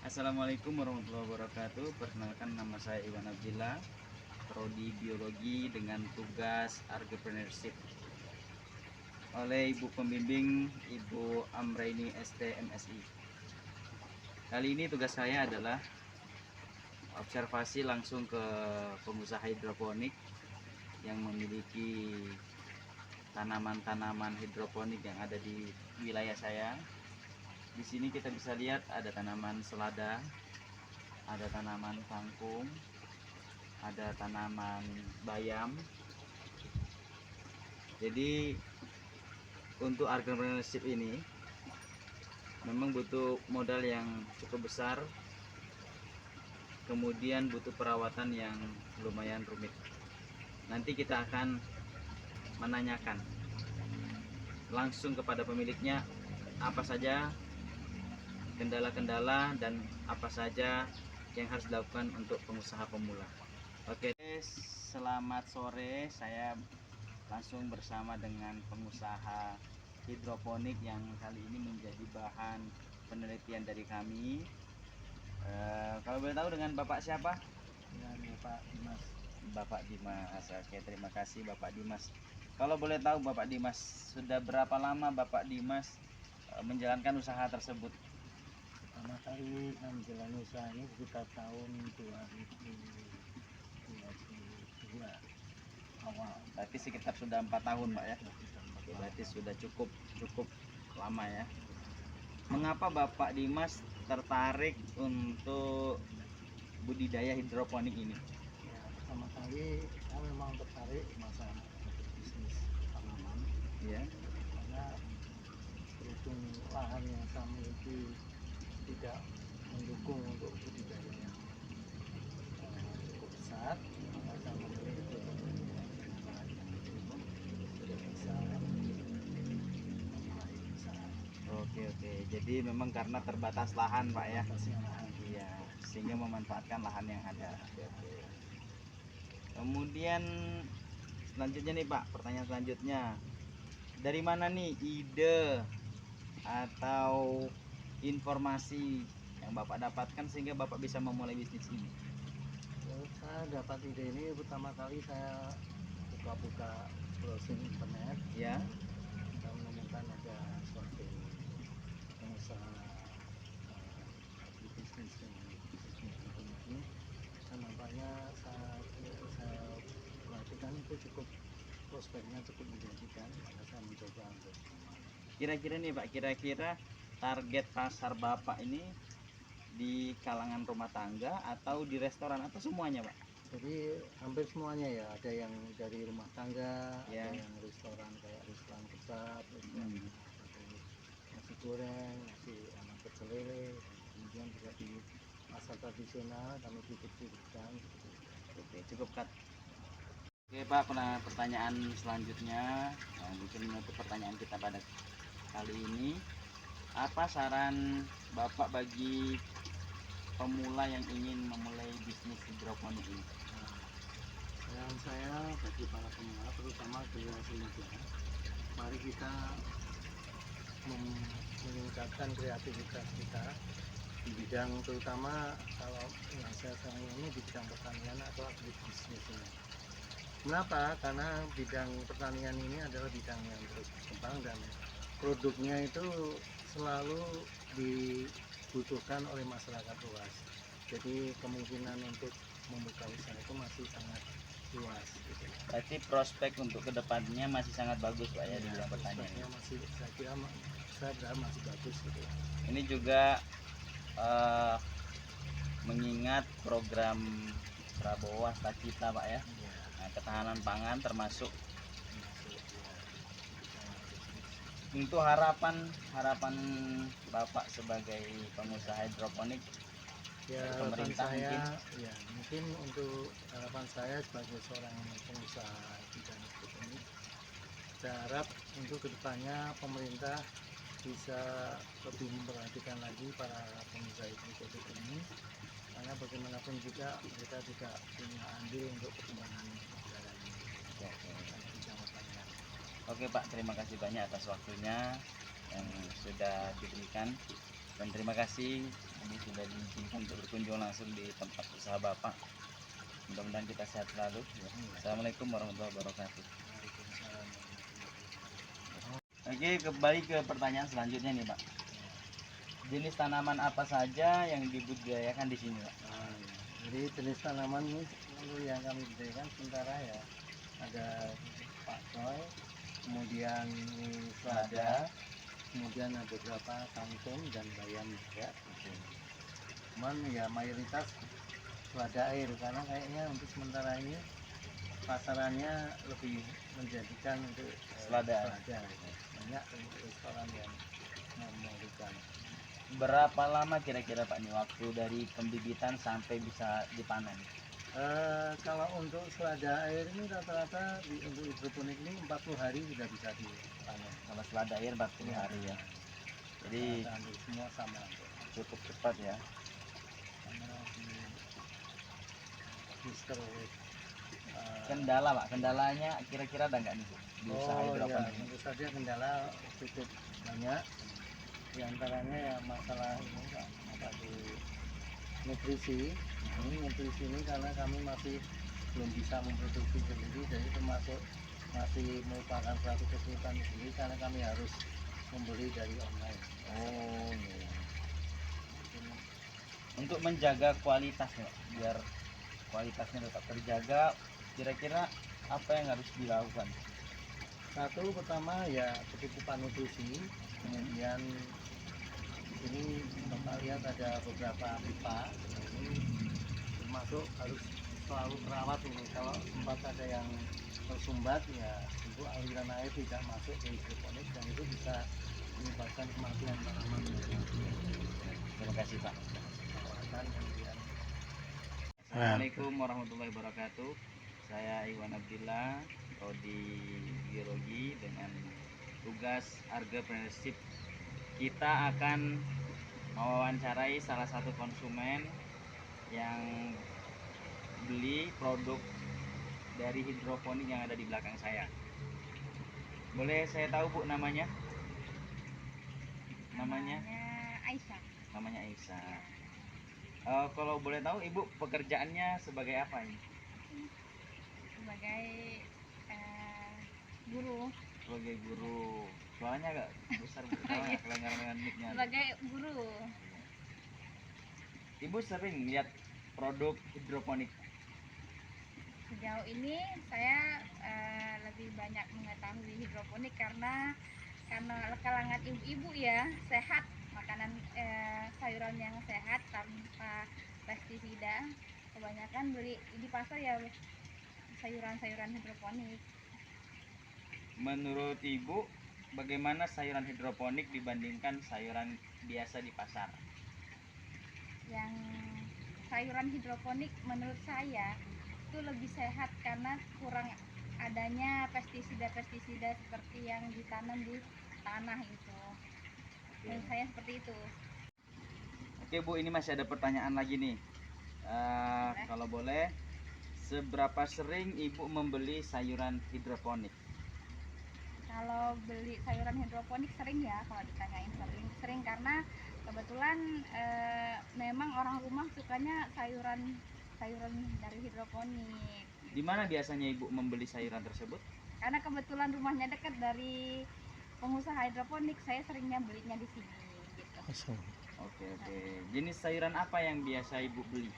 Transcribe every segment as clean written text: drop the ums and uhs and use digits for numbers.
Assalamualaikum warahmatullahi wabarakatuh. Perkenalkan, nama saya Iwan Abdillah, prodi biologi dengan tugas entrepreneurship oleh Ibu Pembimbing Ibu Amraini ST MSI. Kali ini tugas saya adalah observasi langsung ke pengusaha hidroponik yang memiliki tanaman-tanaman hidroponik yang ada di wilayah saya. Di sini kita bisa lihat ada tanaman selada, ada tanaman kangkung, ada tanaman bayam. Jadi untuk entrepreneurship ini memang butuh modal yang cukup besar, kemudian butuh perawatan yang lumayan rumit. Nanti kita akan menanyakan langsung kepada pemiliknya apa saja kendala-kendala dan apa saja yang harus dilakukan untuk pengusaha pemula. Oke, selamat sore. Saya langsung bersama dengan pengusaha hidroponik yang kali ini menjadi bahan penelitian dari kami. Kalau boleh tahu dengan Bapak siapa? Dengan Bapak Dimas. Bapak Dimas. Oke, terima kasih Bapak Dimas. Kalau boleh tahu Bapak Dimas, sudah berapa lama Bapak Dimas menjalankan usaha tersebut? Pertama kali menjalani usaha ini sekitar tahun 2022 awal. Berarti sekitar sudah 4 tahun Pak ya? Oke, berarti sudah cukup lama ya. Mengapa Bapak Dimas tertarik untuk budidaya hidroponik ini? Ya, pertama kali saya memang tertarik masalah bisnis tanaman. Ya. Karena berhubung lahan yang saya miliki tidak mendukung untuk budidaya yang cukup besar, maka saya memilih untuk dengan lahan yang cukup sudah bisa memulai usaha. Oke. Jadi memang karena terbatas lahan Pak ya? Terbatasnya lahan. Iya, sehingga memanfaatkan lahan yang ada. Oke. Kemudian selanjutnya nih Pak, pertanyaan selanjutnya. Dari mana nih ide atau informasi yang Bapak dapatkan sehingga Bapak bisa memulai bisnis ini? Saya dapat ide ini pertama kali saya buka-buka browsing internet Ya. dan menemukan ada suatu pengusaha bisnis ini, dan nampaknya saya perhatikan itu prospeknya cukup menjanjikan, maka saya mencoba untuk Kira-kira nih Pak, target pasar Bapak ini di kalangan rumah tangga atau di restoran atau semuanya Pak? jadi hampir semuanya ya, ada yang dari rumah tangga, Ya. ada yang restoran kayak restoran kebab, restoran nasi goreng, nasi anak pecel lele, kemudian juga di pasar tradisional kami titip-titipkan. Oke, cukup Kak. Oke Pak, pertanyaan selanjutnya yang mungkin menutup pertanyaan kita pada kali ini, apa saran Bapak bagi pemula yang ingin memulai bisnis hidroponik ini? Saran saya bagi para pemula, terutama generasi muda, mari kita meningkatkan kreativitas kita di bidang, terutama kalau yang saya sayang ini di bidang pertanian atau agribisnis ini. Kenapa? Karena bidang pertanian ini adalah bidang yang terus berkembang dan produknya itu selalu dibutuhkan oleh masyarakat luas. Jadi kemungkinan untuk membuka usaha itu masih sangat luas. Gitu. Berarti prospek untuk kedepannya masih sangat bagus Pak ya, di bidang pertanian. Masih, saya kira masih bagus gitu. Ini juga mengingat program Prabowo Wastakita Pak ya. Nah, ketahanan pangan termasuk untuk harapan Bapak sebagai pengusaha hidroponik ya, dari pemerintah mungkin untuk harapan saya sebagai seorang pengusaha bidang hidroponik, saya harap untuk kedepannya pemerintah bisa lebih memperhatikan lagi para pengusaha hidroponik ini, karena bagaimanapun juga mereka tidak punya andil untuk perkembangan negara ini. Oke Pak, terima kasih banyak atas waktunya yang sudah diberikan, dan terima kasih ini sudah diizinkan untuk berkunjung langsung di tempat usaha Bapak. Mudah-mudahan kita sehat selalu. Ya. Assalamualaikum warahmatullahi wabarakatuh. Oke, kembali ke pertanyaan selanjutnya nih Pak. Jenis tanaman apa saja yang dibudidayakan di sini Pak? Jadi jenis tanaman ini untuk yang kami budidayakan sementara ya ada pakcoy, kemudian selada, kemudian ada beberapa kangkung dan bayam juga. Cuman ya mayoritas selada air karena kayaknya untuk sementara ini pasarannya lebih menjadikan untuk Selada. Banyak untuk restoran yang memerlukan. Berapa lama kira-kira Pak nih waktu dari pembibitan sampai bisa dipanen? Kalau untuk selada air ini rata-rata untuk hidroponik ini 40 hari sudah bisa dipanen. Kalau selada air 40 hari ya. Jadi Hampir semua sama. cukup cepat ya. Sama di Mister Kendala Pak, kendalanya kira-kira ada nggak nih di usaha hidroponik ini? tentu saja kendala cukup banyak. Di antaranya ya masalah ini Pak, apa di nutrisi. Nutrisi ini karena kami masih belum bisa memproduksi sendiri, jadi termasuk masih merupakan suatu kesulitan sendiri karena kami harus membeli dari online. Oh iya. Untuk menjaga kualitasnya, biar kualitasnya tetap terjaga, kira-kira apa yang harus dilakukan? Satu pertama ya kecukupan nutrisi, kemudian ini Bapak lihat ada beberapa pipa, ini termasuk harus selalu terawat ini. Kalau sempat ada yang tersumbat ya tentu aliran air tidak masuk ke hidroponik dan itu bisa menyebabkan kematian tanaman. Terima kasih Pak. Perawatan kemudian. Assalamualaikum warahmatullahi wabarakatuh. Saya Iwan Abdillah, prodi biologi dengan tugas entrepreneurship. Kita akan mewawancarai salah satu konsumen yang beli produk dari hidroponik yang ada di belakang saya. Boleh saya tahu Bu namanya? Namanya Aisyah. Namanya Aisyah. Kalau boleh tahu Ibu pekerjaannya sebagai apa ini? Sebagai guru. Sebagai guru. Suaranya agak besar Bu, soalnya kedengaran dengan mic-nya. Sebagai guru. Ibu sering lihat produk hidroponik? Sejauh ini saya lebih banyak mengetahui hidroponik karena kalangan ibu-ibu ya sehat, makanan sayuran yang sehat tanpa pestisida. Kebanyakan beli di pasar ya sayuran-sayuran hidroponik. Menurut Ibu, bagaimana sayuran hidroponik dibandingkan sayuran biasa di pasar? Yang sayuran hidroponik menurut saya itu lebih sehat karena kurang adanya pestisida seperti yang ditanam di tanah itu. Menurut saya seperti itu. Oke Bu, ini masih ada pertanyaan lagi nih. Kalau boleh, seberapa sering Ibu membeli sayuran hidroponik? Kalau beli sayuran hidroponik sering ya, kalau ditanyain sering karena kebetulan memang orang rumah sukanya sayuran dari hidroponik. Di mana biasanya Ibu membeli sayuran tersebut? Karena kebetulan rumahnya dekat dari pengusaha hidroponik, saya seringnya belinya di sini gitu. Oke. Jenis sayuran apa yang biasa Ibu beli?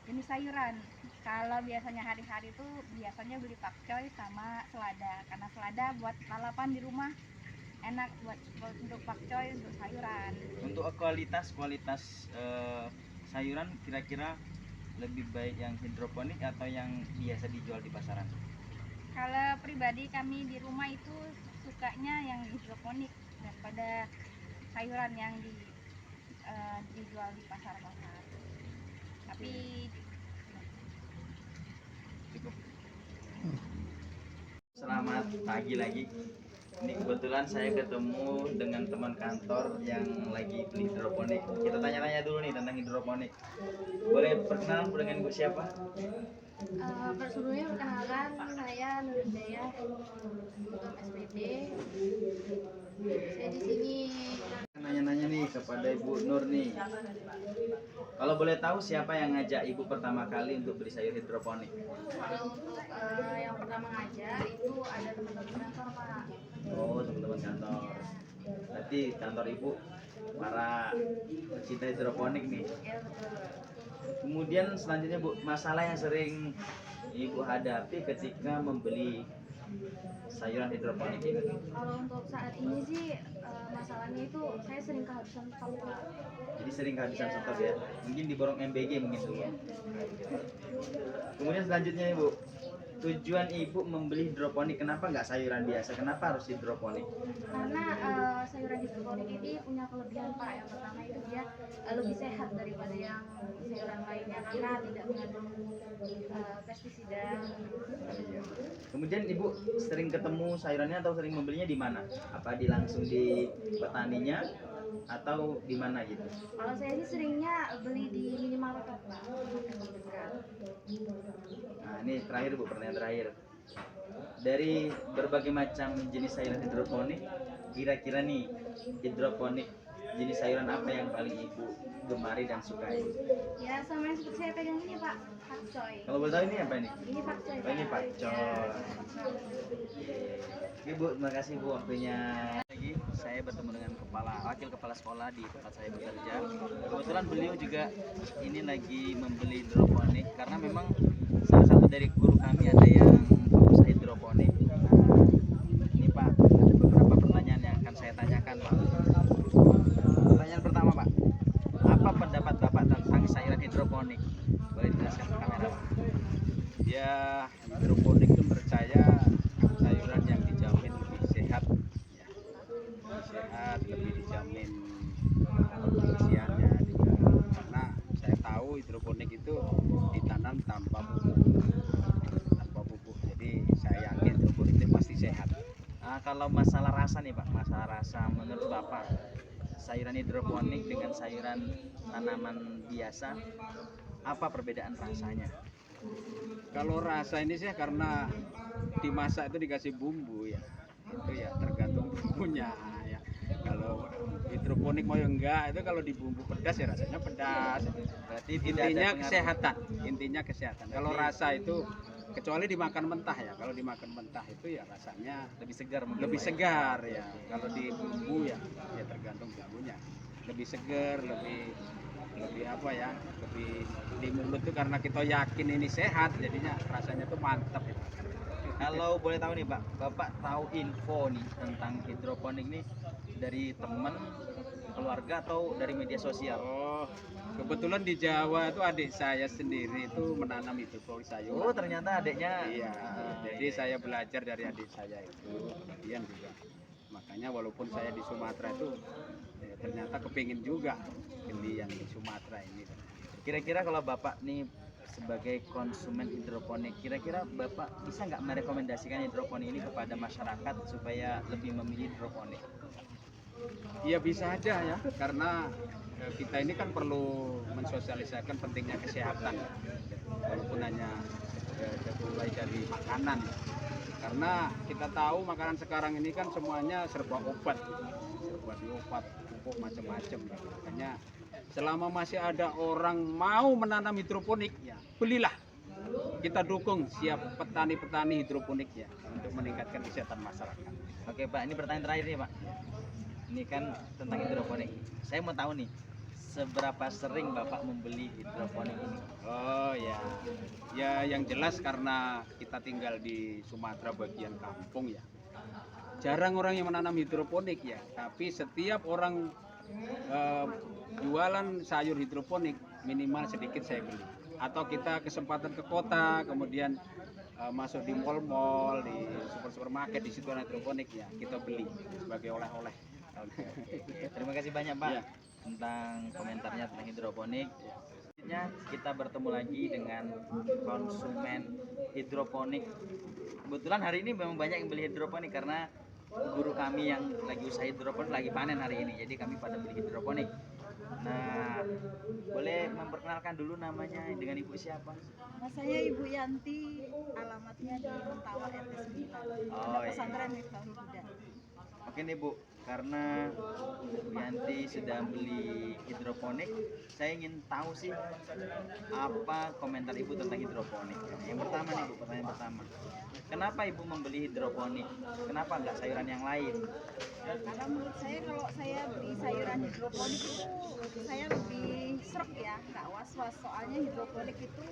Jenis sayuran, kalau biasanya hari-hari itu biasanya beli pakcoy sama selada, karena selada buat lalapan di rumah enak, buat untuk pakcoy untuk sayuran. Untuk kualitas sayuran kira-kira lebih baik yang hidroponik atau yang biasa dijual di pasaran? Kalau pribadi kami di rumah itu sukanya yang hidroponik daripada sayuran yang dijual di pasar-pasar. Tapi Cukup. Selamat pagi lagi. Ini kebetulan saya ketemu dengan teman kantor yang lagi beli hidroponik. Kita tanya-tanya dulu nih tentang hidroponik. Boleh perkenalan dengan Bu siapa? Sebelumnya perkenalkan, saya Nur Hidayah untuk SPD. Saya di sini Nanya-nanya nih kepada Ibu Nur nih. Kalau boleh tahu siapa yang ngajak ibu pertama kali untuk beli sayur hidroponik? Kalau untuk yang pertama ngajar itu ada teman-teman kantor Pak. Oh, teman-teman kantor. Berarti kantor ibu para pecinta hidroponik nih. Ya betul. Kemudian selanjutnya Bu, masalah yang sering ibu hadapi ketika membeli sayuran hidroponik ini. Kalau untuk saat ini sih masalahnya itu saya sering kehabisan stok Pak. Jadi sering kehabisan stok ya. Mungkin diborong MBG mungkin dulu. Kemudian selanjutnya Ibu, tujuan ibu membeli hidroponik, kenapa nggak sayuran biasa? Kenapa harus hidroponik? Karena sayuran hidroponik ini punya kelebihan Pak. Yang pertama itu dia lebih sehat daripada yang sayuran lainnya karena tidak mengandung pestisida. Kemudian ibu sering ketemu sayurannya atau sering membelinya di mana? Apa langsung di petaninya atau di mana gitu? Kalau saya sih seringnya beli di minimarket Pak. Terdekat. Nah ini terakhir Bu, pertanyaan terakhir. Dari berbagai macam jenis sayuran hidroponik, kira-kira nih hidroponik jenis sayuran apa yang paling ibu gemari dan sukai? Ya sama yang seperti saya pegang ini Pak, pakcoy. Kalau boleh tahu ini apa ini? Ini pakcoy. Oh, ini pakcoy. Oke Bu, terima kasih Bu waktunya. Lagi saya bertemu dengan wakil kepala sekolah di tempat saya bekerja. Kebetulan beliau juga ini lagi membeli hidroponik karena memang salah satu dari guru kami ada yang fokus hidroponik. Ini Pak, ada beberapa pertanyaan yang akan saya tanyakan Pak. Pertanyaan pertama Pak, apa pendapat Bapak tentang sayuran hidroponik? Boleh dijelaskan ke kamera Pak? Ya, hidroponik itu menurut saya sayuran yang dijamin lebih sehat, ya. Lebih sehat, lebih dijamin kebersihannya juga. Karena saya tahu hidroponik itu ditanam tanpa pupuk. Jadi saya yakin hidroponik itu pasti sehat. Nah, kalau masalah rasa nih Pak, masalah rasa menurut Bapak sayuran hidroponik dengan sayuran tanaman biasa, apa perbedaan rasanya? Kalau rasa ini sih karena dimasak itu dikasih bumbu ya, itu ya tergantung bumbunya ya. Kalau hidroponik mau enggak, itu kalau di bumbu pedas ya rasanya pedas. Berarti tidak ada Intinya pengaruh. kesehatan, intinya kesehatan. Kalau rasa itu kecuali dimakan mentah ya, kalau dimakan mentah itu ya rasanya Lebih segar mungkin, lebih Pak, ya? segar ya. Kalau di bumbu ya tergantung bumbunya, lebih segar, lebih apa ya, lebih di mulut tuh karena kita yakin ini sehat, jadinya rasanya tuh mantap ya. Kalau boleh tahu nih Pak, Bapak tahu info nih tentang hidroponik nih dari teman, keluarga atau dari media sosial? Oh, kebetulan di Jawa itu adik saya sendiri itu menanam hidroponik sayur. Oh, ternyata adiknya. Iya, jadi iya. saya belajar dari adik saya itu, kemudian juga. Makanya walaupun saya di Sumatera itu, ternyata kepingin juga beli yang di Sumatera ini. Kira-kira kalau Bapak nih sebagai konsumen hidroponik, kira-kira Bapak bisa nggak merekomendasikan hidroponik ini kepada masyarakat supaya lebih memilih hidroponik? Iya bisa aja ya, karena kita ini kan perlu mensosialisasikan pentingnya kesehatan, walaupun hanya mulai dari makanan. Karena kita tahu makanan sekarang ini kan semuanya serba obat, pupuk macam-macam. Makanya selama masih ada orang mau menanam hidroponik, ya belilah. Kita dukung siap petani-petani hidroponik ya untuk meningkatkan kesehatan masyarakat. Oke Pak, ini pertanyaan terakhir nih Pak. Ini kan tentang hidroponik. Saya mau tahu nih, seberapa sering Bapak membeli hidroponik ini? Oh ya yang jelas karena kita tinggal di Sumatera bagian kampung ya. Jarang orang yang menanam hidroponik ya, tapi setiap orang jualan sayur hidroponik minimal sedikit saya beli. Atau kita kesempatan ke kota, kemudian masuk di mall-mall, di supermarket, di situ ada hidroponik ya, kita beli sebagai oleh-oleh. Terima kasih banyak Pak Ya. tentang komentarnya tentang hidroponik. Selanjutnya kita bertemu lagi dengan konsumen hidroponik. Kebetulan hari ini memang banyak yang beli hidroponik karena guru kami yang lagi usaha hidroponik lagi panen hari ini, jadi kami pada beli hidroponik. Nah, boleh memperkenalkan dulu namanya dengan ibu siapa? Nama saya Ibu Yanti, alamatnya di Mentawai RT 9. Oh, Pondok iya. Pesantren Miftahul Huda. Oke nih Bu, karena Bu Yanti sudah beli hidroponik, saya ingin tahu sih apa komentar Ibu tentang hidroponik. Yang pertama nih Bu, pertanyaan pertama. Kenapa Ibu membeli hidroponik? Kenapa nggak sayuran yang lain? Karena menurut saya kalau saya beli sayuran hidroponik itu saya lebih serap ya, nggak was-was. Soalnya hidroponik itu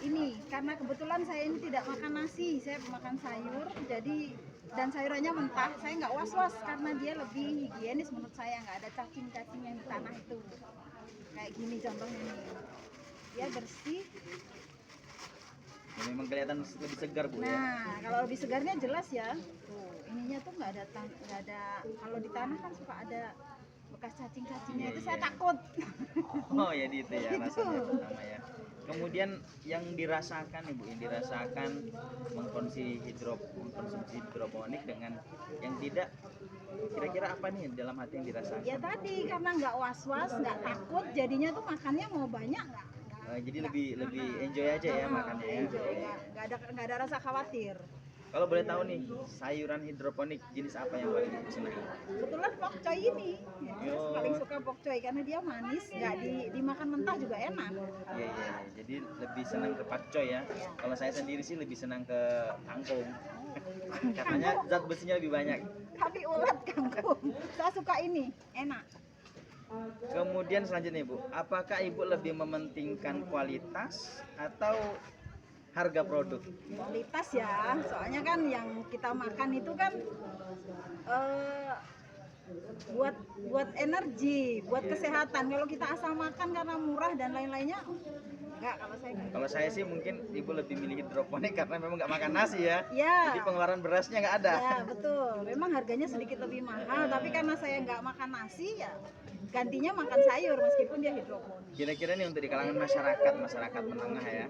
ini karena kebetulan saya ini tidak makan nasi, saya makan sayur, jadi dan sayurannya mentah, saya nggak was-was karena dia lebih higienis menurut saya, nggak ada cacing-cacing yang di tanah itu. Kayak gini contohnya nih, dia bersih. Ya, memang kelihatan lebih segar Bu ya. Nah, kalau lebih segarnya jelas ya. Tuh, ininya tuh nggak ada. Kalau di tanah kan suka ada bekas cacing-cacingnya, itu saya Iya. takut. Oh ya itu ya rasanya pertama ya. Kemudian yang dirasakan nih Bu, yang dirasakan mengkonsumsi hidroponik dengan yang tidak, kira-kira apa nih dalam hati yang dirasakan? Ya tadi karena nggak was-was, nggak takut, jadinya tuh makannya mau banyak Jadi lebih enjoy aja ya makannya ya. enjoy, nggak ada rasa khawatir. Kalau boleh tahu nih, sayuran hidroponik jenis apa yang paling Ibu senangi? Kebetulan pokcoy ini, ya, saya paling suka pokcoy karena dia manis, nggak dimakan mentah juga enak. Iya iya, jadi lebih senang ke pakcoy ya. Kalau saya sendiri sih lebih senang ke kangkung. Katanya zat besinya lebih banyak. Tapi ulat kangkung, saya suka ini, enak. Kemudian selanjutnya Ibu, apakah Ibu lebih mementingkan kualitas atau harga produk? Kualitas ya, soalnya kan yang kita makan itu kan buat energi, buat kesehatan. Kalau kita asal makan karena murah dan lain-lainnya, enggak kalau saya enggak. Kalau saya sih mungkin Ibu lebih milih hidroponik karena memang nggak makan nasi ya. Ya, Jadi pengeluaran berasnya nggak ada. ya betul. Memang harganya sedikit lebih mahal, tapi karena saya nggak makan nasi ya gantinya makan sayur meskipun dia hidroponik. Kira-kira nih untuk di kalangan masyarakat menengah ya,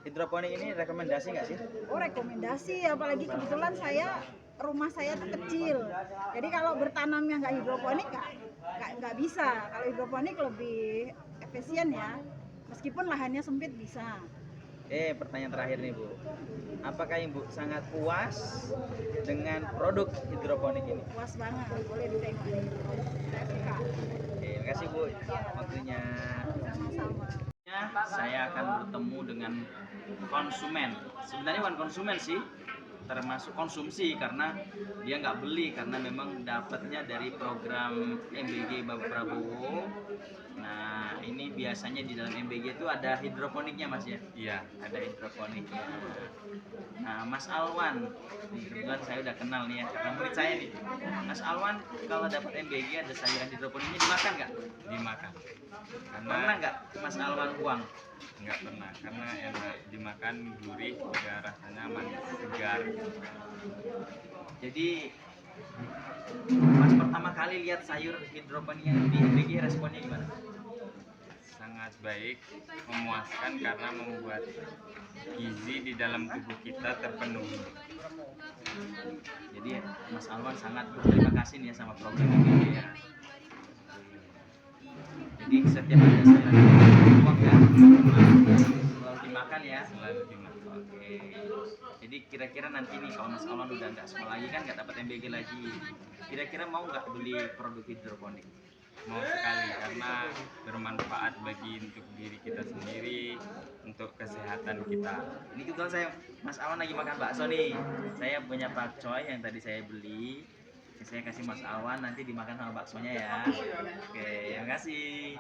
hidroponik ini rekomendasi nggak sih? Oh rekomendasi, apalagi kebetulan rumah saya tuh kecil. Jadi kalau bertanamnya nggak hidroponik nggak bisa. Kalau hidroponik lebih efisien ya. Meskipun lahannya sempit bisa. Pertanyaan terakhir nih Bu, apakah Ibu sangat puas dengan produk hidroponik ini? Puas banget, boleh ditengok nih. Saya suka. Terima kasih Bu waktunya. Sama-sama. Saya akan bertemu dengan konsumen. Sebenarnya bukan konsumen sih, termasuk konsumsi karena dia nggak beli karena memang dapatnya dari program MBG Bapak Prabowo. Nah ini biasanya di dalam MBG itu ada hidroponiknya Mas ya? Iya, ada hidroponiknya. Nah Mas Alwan, kebetulan saya udah kenal nih ya karena murid saya nih. Mas Alwan kalau dapat MBG ada sayuran hidroponiknya dimakan nggak? Dimakan. Pernah nggak Mas Alwan uang? Nggak pernah, karena enak dimakan, gurih, juga rasanya manis, segar. Jadi Mas pertama kali lihat sayur hidroponik yang di MBG responnya gimana? Sangat baik, memuaskan karena membuat gizi di dalam tubuh kita terpenuhi. Jadi Mas Alwan sangat berterima kasih nih ya sama program MBG ya. Jadi setiap ada sayuran uang ya selalu dimakan ya. Selalu dimakan. Oke. Jadi kira-kira nanti nih kalau Mas Alwan udah nggak sekolah lagi kan nggak dapat MBG lagi. Kira-kira mau nggak beli produk hidroponik? Mau sekali, karena bermanfaat bagi untuk diri kita sendiri, untuk kesehatan kita. Ini kebetulan saya Mas Alwan lagi makan bakso nih. Saya punya pakcoy yang tadi saya beli. Saya kasih Mas Alwan nanti dimakan sama baksonya ya. Oke, terima kasih.